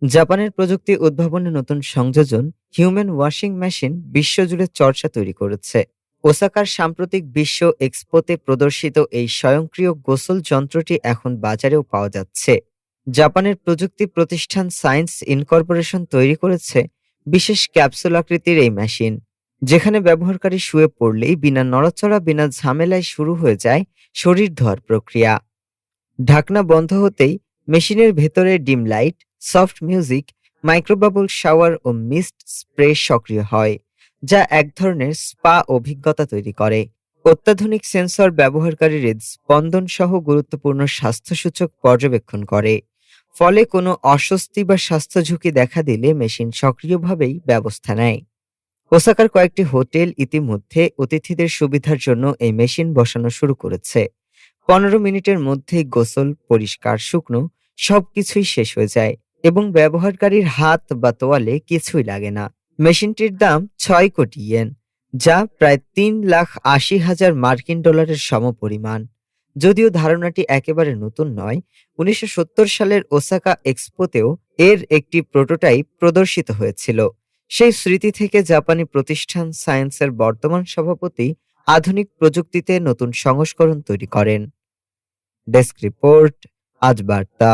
জাপানের প্রযুক্তি উদ্ভাবনে নতুন সংযোজন হিউম্যান ওয়াশিং মেশিন বিশ্বজুড়ে চর্চা তৈরি করেছে। ওসাকার সাম্প্রতিক বিশ্ব এক্সপোতে প্রদর্শিত এই স্বয়ংক্রিয় গোসল যন্ত্রটি এখন বাজারেও পাওয়া যাচ্ছে। জাপানের প্রযুক্তি প্রতিষ্ঠান সায়েন্স ইনকর্পোরেশন তৈরি করেছে বিশেষ ক্যাপসুল আকৃতির এই মেশিন, যেখানে ব্যবহারকারী শুয়ে পড়লেই বিনা নড়াচড়া বিনা ঝামেলায় শুরু হয়ে যায় শরীর ধোয়ার প্রক্রিয়া। ঢাকনা বন্ধ হতেই মেশিনের ভেতরে dim light, soft music, microbubble shower ও মিস্ট স্প্রে সক্রিয় হয়, যা এক ধরনের স্পা অভিজ্ঞতা তৈরি করে। অত্যাধুনিক সেন্সর ব্যবহারকারীর স্পন্দন সহ গুরুত্বপূর্ণ স্বাস্থ্যসূচক পর্যবেক্ষণ করে। ফলে কোনো অস্বস্তি বা স্বাস্থ্য ঝুঁকি দেখা দিলে মেশিন সক্রিয়ভাবেই ব্যবস্থা নেয়। ওসাকার কয়েকটি হোটেল ইতিমধ্যে অতিথিদের সুবিধার জন্য এই মেশিন বসানো শুরু করেছে। ১৫ মিনিটের মধ্যেই গোসল, পরিষ্কার, শুকনো সবকিছুই শেষ হয়ে যায় এবং ব্যবহারকারীর হাত বা তোয়ালে কিছুই লাগে না। মেশিনটির দাম ৬ কোটি ইয়েন, যা প্রায় ৩,৮০,০০০ মার্কিন ডলারের সমপরিমাণ। যদিও ধারণাটি একেবারে নতুন নয়, ১৯৭০ সালের ওসাকা এক্সপোতেও এর একটি প্রোটোটাইপ প্রদর্শিত হয়েছিল। সেই স্মৃতি থেকে জাপানি প্রতিষ্ঠান সায়েন্সের বর্তমান সভাপতি আধুনিক প্রযুক্তিতে নতুন সংস্করণ তৈরি করেন। ডেস্ক রিপোর্ট, আজ বার্তা।